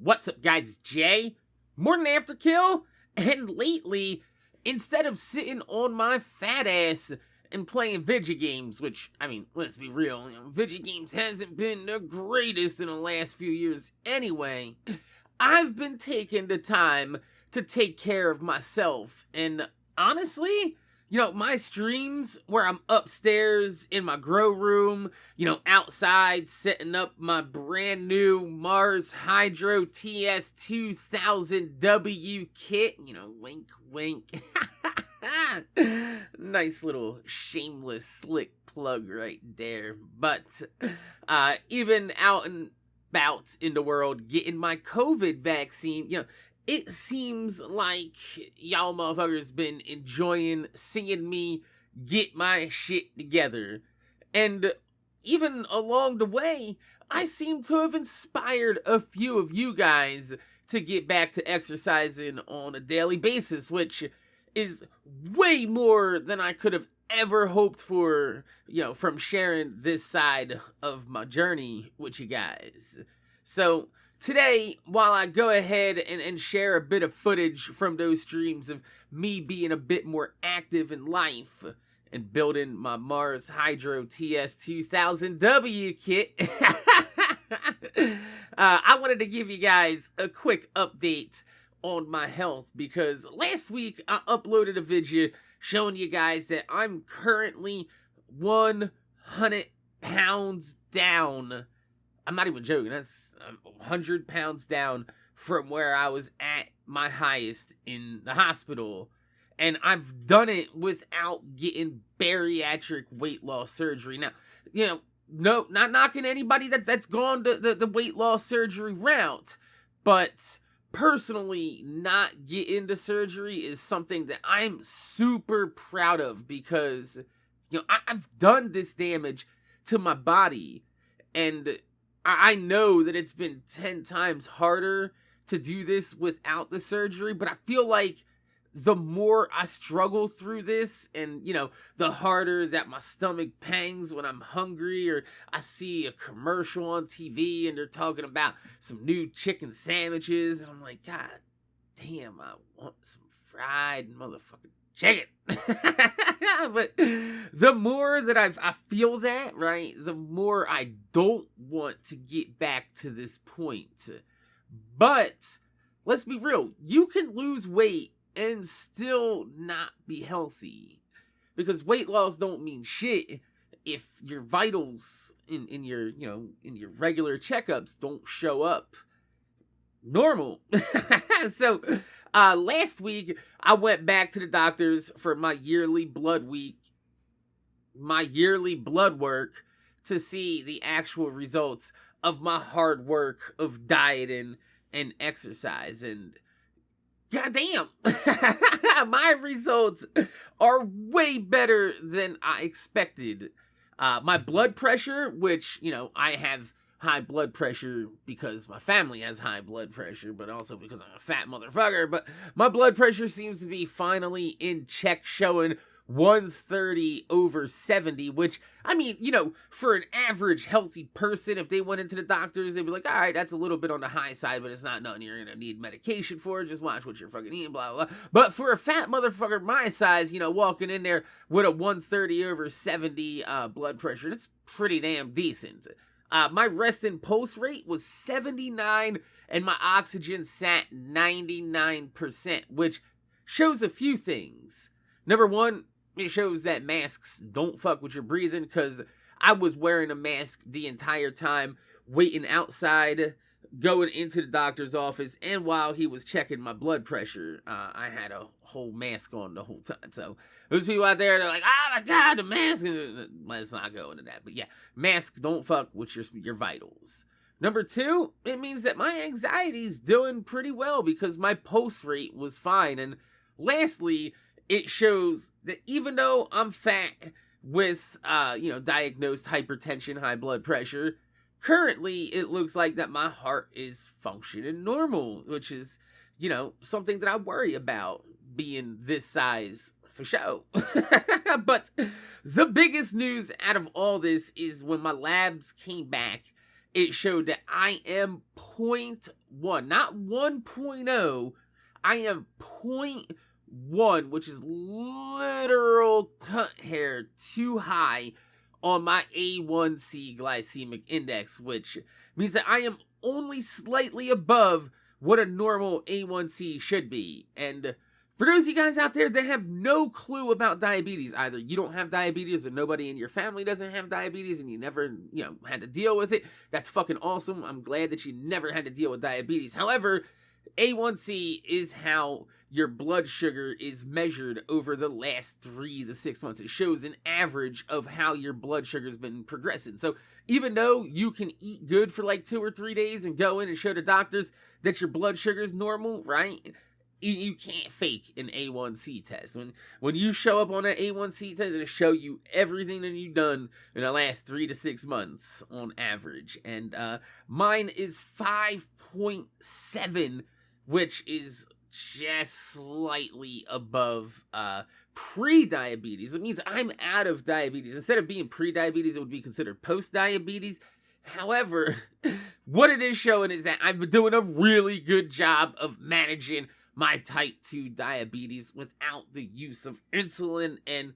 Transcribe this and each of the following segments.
What's up, guys? It's Jay, MorninAfterKill, and lately, instead of sitting on my fat ass and playing video games, which, I mean, let's be real, video games hasn't been the greatest in the last few years anyway, I've been taking the time to take care of myself, and honestly, my streams where I'm upstairs in my grow room, outside setting up my brand new Mars Hydro TS2000W kit, wink, wink. Nice little shameless slick plug right there. But even out and about in the world getting my COVID vaccine, it seems like y'all motherfuckers been enjoying seeing me get my shit together. And even along the way, I seem to have inspired a few of you guys to get back to exercising on a daily basis, which is way more than I could have ever hoped for, from sharing this side of my journey with you guys. So today, while I go ahead and share a bit of footage from those streams of me being a bit more active in life and building my Mars Hydro TS2000W kit, I wanted to give you guys a quick update on my health, because last week I uploaded a video showing you guys that I'm currently 100 pounds down. I'm not even joking. That's 100 pounds down from where I was at my highest in the hospital. And I've done it without getting bariatric weight loss surgery. Now, no, not knocking anybody that's gone the weight loss surgery route, but personally, not getting the surgery is something that I'm super proud of, because, I've done this damage to my body, and I know that it's been 10 times harder to do this without the surgery, but I feel like the more I struggle through this, and, the harder that my stomach pangs when I'm hungry, or I see a commercial on TV and they're talking about some new chicken sandwiches, and I'm like, God damn, I want some fried motherfucking chicken. But the more that I feel that, right, the more I don't want to get back to this point. But let's be real, you can lose weight and still not be healthy, because weight loss don't mean shit if your vitals in your in your regular checkups don't show up normal. So last week I went back to the doctors for my yearly blood work, to see the actual results of my hard work of dieting and exercise, and goddamn, my results are way better than I expected. My blood pressure, which, I have high blood pressure because my family has high blood pressure, but also because I'm a fat motherfucker, but my blood pressure seems to be finally in check, showing 130/70, which, I mean, for an average healthy person, if they went into the doctors, they'd be like, all right, that's a little bit on the high side, but it's not nothing you're gonna need medication for. Just watch what you're fucking eating, blah, blah, blah. But for a fat motherfucker my size, walking in there with a 130/70 blood pressure, that's pretty damn decent. My rest and pulse rate was 79, and my oxygen sat 99%, which shows a few things. Number one, it shows that masks don't fuck with your breathing, because I was wearing a mask the entire time, waiting outside, going into the doctor's office, and while he was checking my blood pressure, I had a whole mask on the whole time. So there's people out there that are like, oh my God, the mask. Let's not go into that. But yeah, masks don't fuck with your vitals. Number two, it means that my anxiety's doing pretty well, because my pulse rate was fine. And lastly, it shows that even though I'm fat with, diagnosed hypertension, high blood pressure, currently it looks like that my heart is functioning normal, which is, something that I worry about being this size for show. But the biggest news out of all this is when my labs came back it showed that I am 0.1, not 1.0. I am 0.1, which is literal cut hair too high on my A1C glycemic index, which means that I am only slightly above what a normal A1C should be. And for those of you guys out there that have no clue about diabetes, either you don't have diabetes or nobody in your family doesn't have diabetes and you never, had to deal with it, that's fucking awesome. I'm glad that you never had to deal with diabetes. However, A1C is how your blood sugar is measured over the last 3 to 6 months. It shows an average of how your blood sugar has been progressing. So even though you can eat good for like 2 or 3 days and go in and show the doctors that your blood sugar is normal, right? You can't fake an A1C test. When you show up on an A1C test, it'll show you everything that you've done in the last 3 to 6 months on average. And mine is 5.7, which is just slightly above pre-diabetes. It means I'm out of diabetes. Instead of being pre-diabetes, it would be considered post-diabetes. However, what it is showing is that I've been doing a really good job of managing my type 2 diabetes without the use of insulin, and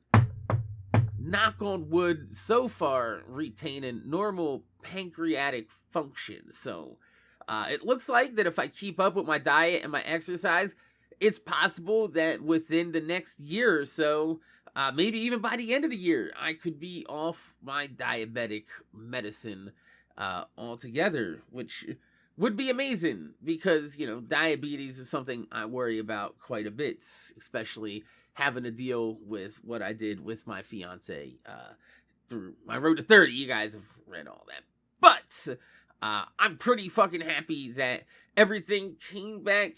knock on wood, so far retaining normal pancreatic function. So it looks like that if I keep up with my diet and my exercise, it's possible that within the next year or so, maybe even by the end of the year, I could be off my diabetic medicine altogether, which would be amazing because, diabetes is something I worry about quite a bit, especially having to deal with what I did with my fiance through my road to 30. You guys have read all that. But I'm pretty fucking happy that everything came back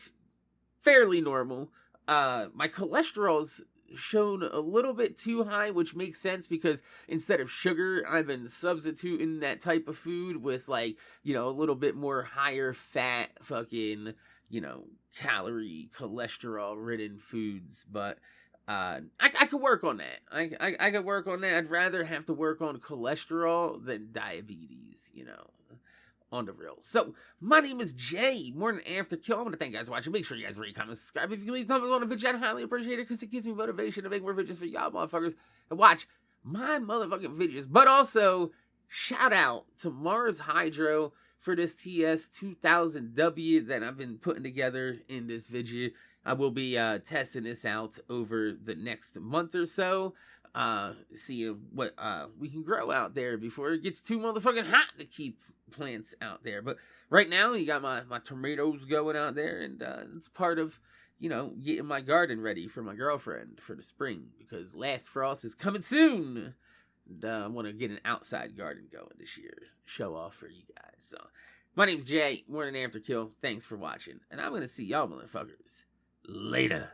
fairly normal. My cholesterol's shown a little bit too high, which makes sense because instead of sugar, I've been substituting that type of food with a little bit more higher fat fucking, calorie, cholesterol ridden foods. But I could work on that. I could work on that. I'd rather have to work on cholesterol than diabetes, on the real. So, my name is Jay, MorninAfterKill. I want to thank you guys for watching. Make sure you guys rate, comment, subscribe. If you can leave thumbs on the video, I'd highly appreciate it because it gives me motivation to make more videos for y'all motherfuckers and watch my motherfucking videos. But also, shout out to Mars Hydro for this TS2000W that I've been putting together in this video. I will be testing this out over the next month or so. See what we can grow out there before it gets too motherfucking hot to keep plants out there. But right now, you got my tomatoes going out there, and it's part of, getting my garden ready for my girlfriend for the spring, because last frost is coming soon. And I want to get an outside garden going this year. Show off for you guys. So, my name's Jay, MorninAfterKill. Thanks for watching, and I'm going to see y'all motherfuckers later.